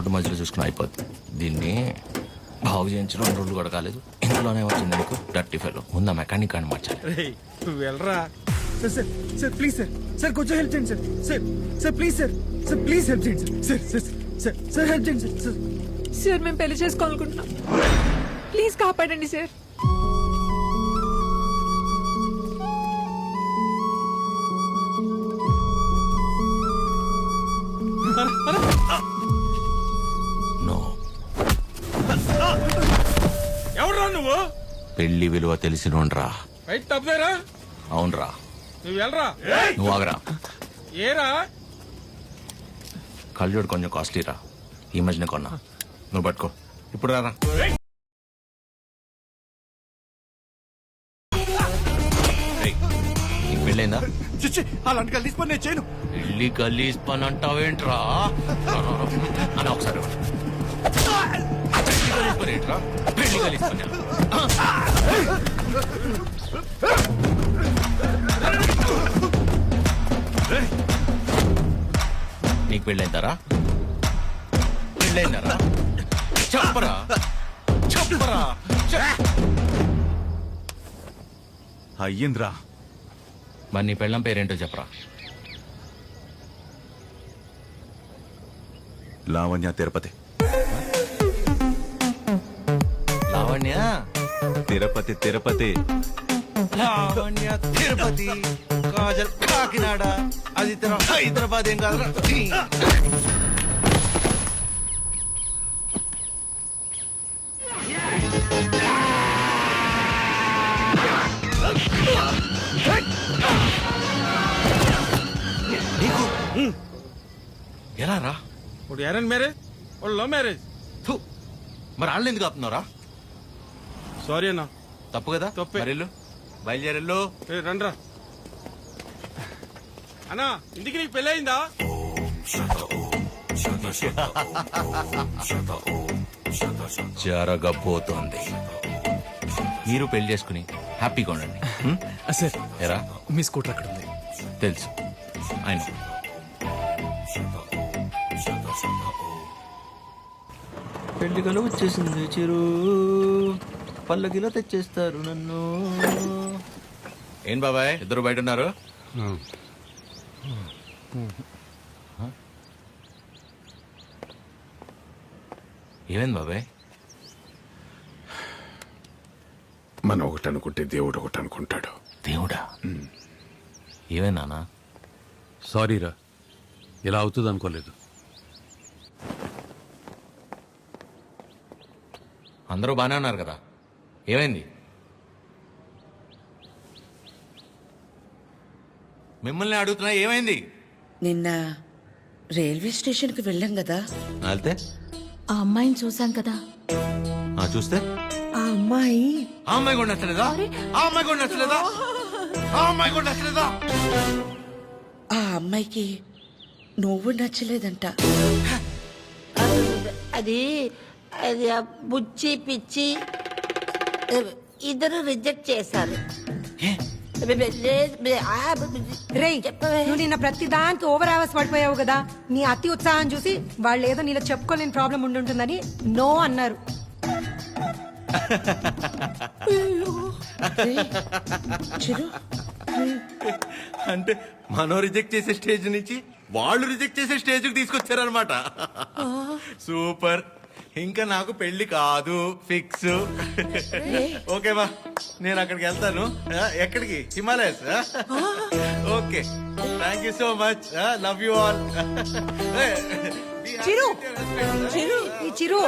Road మధ్యలో చూసుకుని అయిపోద్ది. దీన్ని బాగు చేయించడం 2 రోజులు కూడా కాలేదు, ఇంట్లోనే వచ్చింది నీకు డర్టీ ఫెలో. ముందా మెకానిక్ అని మార్చాలి. నువ్వు వెళ్ళరా. Sir sir sir please sir, sir కొంచెం హెల్ప్ చేయండి sir. Sir sir please sir, sir please help చేయండి sir. Sir sir sir sir help చేయండి సార్. సార్ సార్ మేము పెళ్లి చేసుకోవాలనుకుంటున్నాం, ప్లీజ్ కాపాడండి సార్. నో, ఎవరురా నువ్వు? పెళ్లి విలువ తెలిసినోండ్రా. రైట్ తప్పదేరా. అవునరా. నువ్వు వెళ్ళరా. నువ్వు ఆగరా. ఏరా కళ్ళజోడు కొంచెం కాస్ట్లీరా, ఈ మధ్యన కొన్నా. నువ్వు పట్టుకో. ఇప్పుడు రారా. నీకు పెళ్ళైందా? అలాంటి కలిసి పని నేను చేయను. పెళ్లి గలీజ్ పని అంటావేంట్రా అని ఒకసారి పెళ్లి గలీజ్ పని ఏంట్రా? పెళ్లి గలీజ్ పని. నీకు పెళ్ళైందారా? పెళ్ళైందారా? చెప్పరా చెప్పరా. అయ్యింద్రా. మరి నీ పెళ్ళం పేరేంటో చెప్పరా. లావణ్య తిరుపతి. లావణ్య తిరుపతి తిరుపతి. లావణ్య తిరుపతి, కాజల్ కాకినాడ, అది హైదరాబాద్. ఏం కాదురా. నీకు ఎలా రా? ఇప్పుడు అరేంజ్ మ్యారేజ్, వాళ్ళు లవ్ మ్యారేజ్. మరి వాళ్ళు ఎందుకు ఆపుతున్నారా? సారీ అన్న. తప్పు కదా. తప్పే. మరి వెళ్ళు, బయలుదేరెళ్ళు. రండ్రా అన్నా. ఇంటికి నీకు పెళ్ళయిందా? జరగబోతోంది. మీరు పెళ్లి చేసుకుని హ్యాపీగా ఉండండి. సార్ ఎరా, మీ స్కూటర్ అక్కడ ఉంది. తెలుసు ఆయన. పెళ్లి కల వచ్చేసింది చిరు, పల్లకిలో తెచ్చేస్తారు నన్ను. ఏం బాబాయ్, ఇద్దరు బయట ఉన్నారు? ఏమైంది బాబాయ్? మనం ఒకటి అనుకుంటే దేవుడు ఒకటి అనుకుంటాడు. దేవుడా? ఏమైంది నాన్న? సారీరా, ఇలా అవుతుంది అనుకోలేదు. అందరూ బానే ఉన్నారు కదా, ఏమైంది? మిమ్మల్ని అడుగుతున్నా, ఏమైంది? నిన్న రైల్వే స్టేషన్కి వెళ్ళాం కదా, వెళ్తే ఆ అమ్మాయిని చూసాం కదా. చూస్తే ఆ అమ్మాయి ఆ అమ్మాయి కూడా నచ్చలేదా? ఆ అమ్మాయి కూడా నచ్చలేదా? ఆ అమ్మాయి కూడా నచ్చలేదా? ఆ అమ్మాయికి నువ్వు నచ్చలేదంట. అది అది ఆ బుచ్చి పిచ్చి ఇద్దరు రిజెక్ట్ చేశారు. రేయ్, నువ్వు నిన్న ప్రతి దానికి ఓవర్ అవర్స్ పడిపోయావు కదా. నీ అతి ఉత్సాహం చూసి వాళ్ళు ఏదో నీలో చెప్పుకోలేని ప్రాబ్లం ఉండుంటుందని నో అన్నారు. చిరు, అంటే మనం రిజెక్ట్ చేసే స్టేజ్ నుంచి వాళ్ళు రిజెక్ట్ చేసే స్టేజ్ కి తీసుకొచ్చారనమాట. సూపర్. ఇంకా నాకు పెళ్లి కాదు, ఫిక్స్. ఓకేవా, నేను అక్కడికి వెళ్తాను. ఎక్కడికి? Himalayas. Okay, thank you so much. Love you all. Chiru, Chiru, ఈ చిరు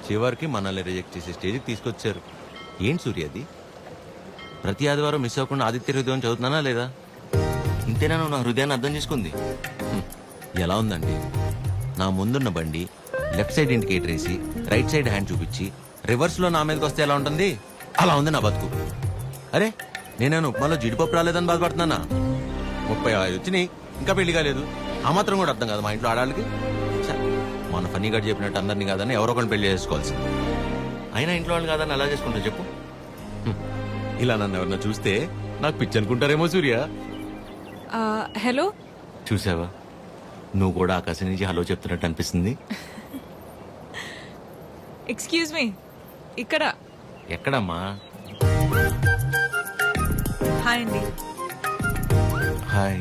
చివరికి మనల్ని రిజెక్ట్ చేసే స్టేజ్కి తీసుకొచ్చారు. ఏంటి సూర్య అది? ప్రతి ఆదివారం మిస్ అవ్వకుండా ఆదిత్య హృదయం చదువుతున్నానా లేదా? ఇంతేనా నువ్వు నా హృదయాన్ని అర్థం చేసుకుంది? ఎలా ఉందండి, నా ముందున్న బండి లెఫ్ట్ సైడ్ ఇండికేటర్ వేసి రైట్ సైడ్ హ్యాండ్ చూపించి రివర్స్ లో నా మీదకి వస్తే ఎలా ఉంటుంది? అలా ఉంది నా బతుకు. అరే, నేనేను ఉప్మాలో జీడిపప్పు రాలేదని బాధపడుతున్నానా? 35 వచ్చినాయి, ఇంకా పెళ్లి కాలేదు. ఆ మాత్రం కూడా అర్థం కాదు మా ఇంట్లో ఆడాళ్ళకి. మన ఫన్నీగా చెప్పినట్టు అందరినీ కాదని ఎవరో ఒకరిని పెళ్లి చేసుకోవాల్సి. అయినా ఇంట్లో వాళ్ళు కాదని అలా చేసుకుంటా చెప్పు. ఇలా నన్ను ఎవరన్నా చూస్తే నాకు పిచ్చి అనుకుంటారేమో సూర్య. హలో, చూసావా, నువ్వు కూడా ఆకాశం నుంచి హలో చెప్తున్నట్టు అనిపిస్తుంది. ఎక్స్క్యూజ్ మీ, ఇక్కడ. ఎక్కడమ్మా? హాయ్ అండి. హాయ్,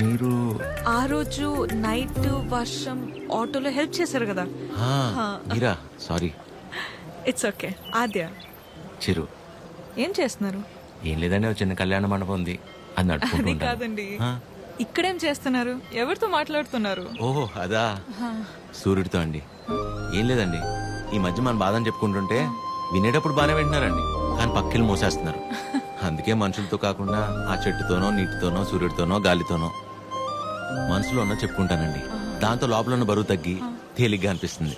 మీరు? ఆ రోజు నైట్ వర్షం ఆటోలో హెల్ప్ చేశారు కదా. మీరా? Sorry. It's okay. Aadya. Chiru. ఏం చేస్తున్నారు? ఏం లేదండి, ఒక చిన్న కళ్యాణ మండపం ఉంది, అది నడుపుకుంటూ అది ఉంటాను. కాదండి, ఆ, ఇక్కడేం చేస్తున్నారు? ఎవరితో మాట్లాడుతున్నారు? ఓహో అదా, సూర్యుడితో అండి. ఏం లేదండి, ఈ మధ్య మన బాధని చెప్పుకుంటుంటే వినేటప్పుడు బాగానే వింటున్నారండి, కానీ పక్కిలు మోసేస్తున్నారు. అందుకే మనుషులతో కాకుండా ఆ చెట్టుతోనో, నీటితోనో, సూర్యుడితోనో, గాలితోనో మనసులో ఉన్న చెప్పుకుంటానండి. దాంతో లోపల ఉన్న బరువు తగ్గి తేలిగ్గా అనిపిస్తుంది.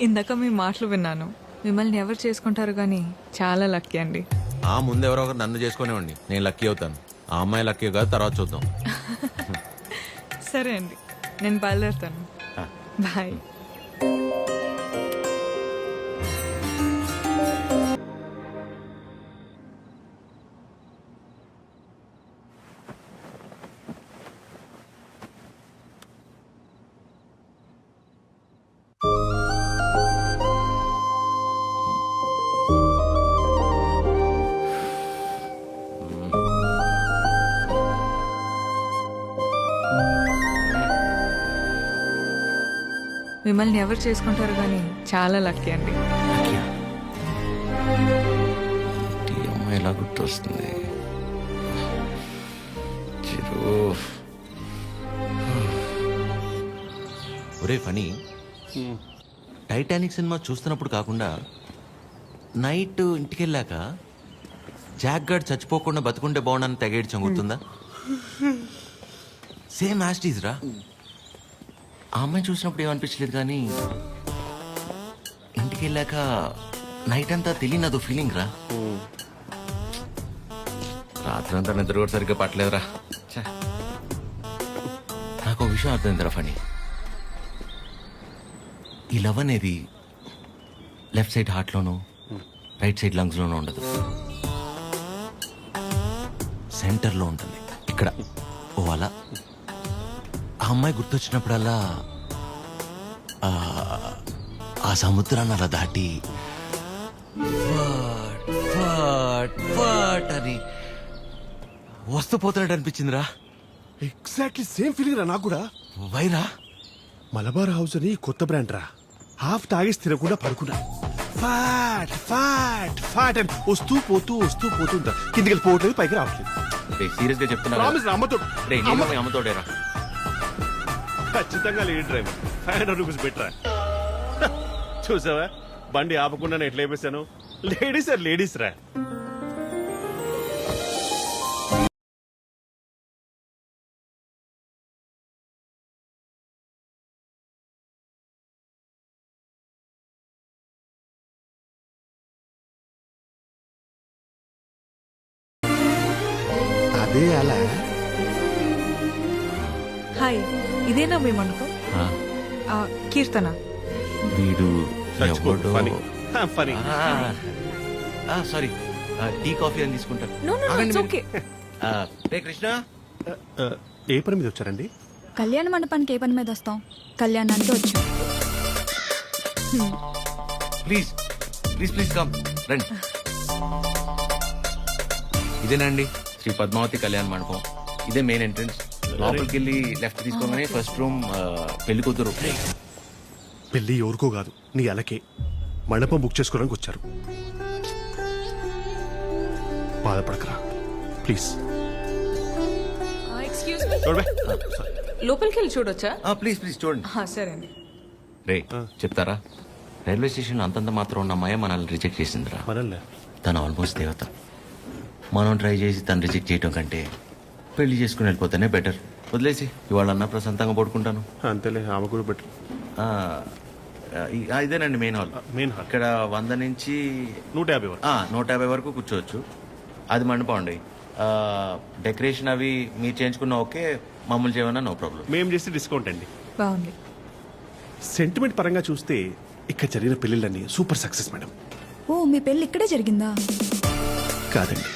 ఇందాక మీ మాటలు విన్నాను. మిమ్మల్ని ఎవరు చేసుకుంటారు కానీ చాలా లక్కీ అండి. ఆ ముందు ఎవరో ఒకరు నన్ను చేసుకునేవ్వండి, నేను లక్కీ అవుతాను. ఆ అమ్మాయి లక్కీ కాదు, తర్వాత చూద్దాం. సరే అండి, నేను బయలుదేరుతాను. బాయ్. మిమ్మల్ని ఎవరు చేసుకుంటారు కానీ చాలా లక్కీ అండి. ఈ అమ్మాయి ఎలా గుర్తొస్తుంది? చిరు. ఒరే ఫనీ, టైటానిక్ సినిమా చూస్తున్నప్పుడు కాకుండా నైట్ ఇంటికి వెళ్ళాక జాక్ గార్డ్ చచ్చిపోకుండా బతుకుంటే బాగుండని తెగేడ్చాం, గుర్తుందా? సేమ్ యాస్టీజ్ రా. ఆ అమ్మాయి చూసినప్పుడు ఏమనిపించలేదు, కానీ ఇంటికి వెళ్ళాక నైట్ అంతా తెలియని అదో ఫీలింగ్ రా. రాత్రి అంతా నిద్ర కూడా సరిగ్గా పట్టలేదురా. ఛే. నాకు ఒక విషయం అర్థమైందిరా ఫనీ, ఈ లవ్ అనేది లెఫ్ట్ సైడ్ హార్ట్లోనూ రైట్ సైడ్ లంగ్స్లోనూ ఉండదు, సెంటర్లో ఉంటుంది, ఇక్కడ. ఓ అలా ఆ అమ్మాయి గుర్తొచ్చినప్పుడల్లా ఆ సముద్రాన్ని అలా దాటి ఫట్, ఫట్, ఫట్ అని వస్తూ పోతున్నట్టు అనిపించిందిరా. ఎగ్జాక్ట్లీ సేమ్ ఫీలింగ్ రా నాకు కూడా. వైరా? మలబార్ హౌస్ అని కొత్త బ్రాండ్ రా. హాఫ్ తాగేసి తినకుండా పడుకున్నా. ఫాట్ ఫాట్ ఫాట్ అని వస్తూ పోతుంటా. కిందికి వెళ్ళి పోవట్లేదు, పైకి రావట్లేదు. సీరియస్ గా చెప్తున్నా, ప్రామిస్ అమ్మతో అమ్మతోడేరా. ఖచ్చితంగా లేడీ డ్రైవర్. 500 రూపీస్ బెటరా. చూసావా, బండి ఆపకుండా ఎట్లా వేసాను. లేడీస్ ఆర్ లేడీస్ రా. అదే అలా. హాయ్, ఇదేనా మీ మండపం? కీర్తన. వీడు ఎవడో. ఫనీ. సారీ, టీ కాఫీ అని తీసుకుంటా. No no it's okay. రే కృష్ణ, ఏ పని మీద వచ్చారండి? కళ్యాణ మండపానికి ఏ పని మీద వస్తాం? కళ్యాణానికి వచ్చాం. ప్లీజ్ ప్లీజ్ ప్లీజ్ కమ్, రండి. ఇదేనండి శ్రీ పద్మావతి కళ్యాణ మండపం. ఇదే మెయిన్ ఎంట్రన్స్. లోపలికి వెళ్ళి లెఫ్ట్ తీసుకోగానే ఫస్ట్ రూమ్ పెళ్లి కూతురు. పెళ్లి ఎవరికో కాదు, నీ అలకే. మండపం బుక్ చేసుకోవడానికి వచ్చారు. బాధపడకరా ప్లీజ్. ఎక్స్క్యూజ్ మీ, లోపలికి వెళ్ళి చూడొచ్చా? ప్లీజ్ ప్లీజ్ చూడండి. సరే అండి. రే చెప్తారా, రైల్వే స్టేషన్ అంతంత మాత్రం ఉన్న అమ్మాయి మనల్ని రిజెక్ట్ చేసిందిరా. మనల్ని తను ఆల్మోస్ట్ దేవత. మనం ట్రై చేసి తను రిజెక్ట్ చేయటం కంటే పెళ్లి చేసుకుని వెళ్ళిపోతేనే బెటర్. వదిలేసి ఇవాళ అన్న ప్రశాంతంగా పడుకుంటాను. అంతేలే, ఆమె కూడా బెటర్. ఇదేనండి మెయిన్ హాల్. మెయిన్ హాల్ ఇక్కడ 100 నుంచి 150 వరకు. 150 వరకు కూర్చోవచ్చు. అది మండపం అండి. డెకరేషన్ అవి మీరు చేయించుకున్న ఓకే, మామూలు చేయమన్నా నో ప్రాబ్లం. మేము చేస్తే డిస్కౌంట్ అండి. బాగుంది. సెంటిమెంట్ పరంగా చూస్తే ఇక్కడ జరిగిన పెళ్లిళ్ళన్నీ సూపర్ సక్సెస్ మేడం. ఓ, మీ పెళ్ళి ఇక్కడే జరిగిందా? కాదండి,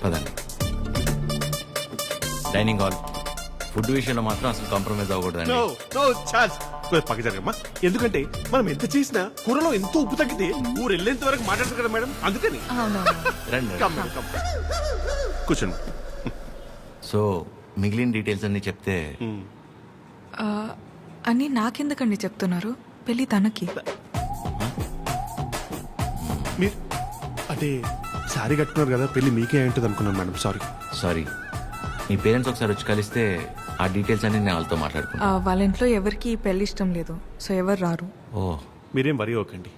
పదండి. డైనింగ్ హాల్, ఫుడ్ విషయంలో మాత్రం అసలు కాంప్రమైజ్ అవ్వకూడదండి నో నో ఛాన్స్ పక్క జరగమ్మా ఎందుకంటే మనం ఎంత చేసినా కూరలో ఎంతో ఉప్పు తగ్గితే ఊరు వెళ్ళేంత వరకు మాట్లాడతారు కదా మేడం అందుకని రండి Come, madam, come. కూర్చోండి సో మిగిలిన డీటెయిల్స్ అన్ని చెప్తే అని నాకెందుకండి చెప్తున్నారు పెళ్లి తనకి. మీరు అంటే శారీ కట్టుకున్నారు కదా పెళ్లి మీకే ఉంటుంది అనుకున్నాను మేడం సారీ సారీ మీ పేరెంట్స్ ఒకసారి వచ్చి కలిస్తే ఆ డీటెయిల్స్ అన్ని నేను వాళ్ళతో మాట్లాడుకున్నాను వాళ్ళ ఇంట్లో ఎవరికి ఈ పెళ్లి ఇష్టం లేదు, సో ఎవరు రారు. ఓ మీరేం వరి అవ్వకండి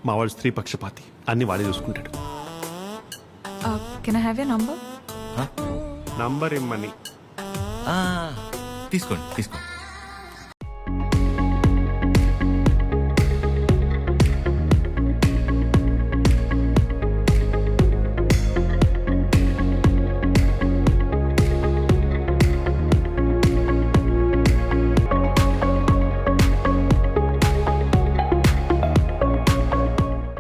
మా వాడు స్త్రీ పక్షపాతి అన్ని వాడే చూసుకుంటాడు can I have a number? Number ఇమ్మని తీసుకోండి తీసుకోండి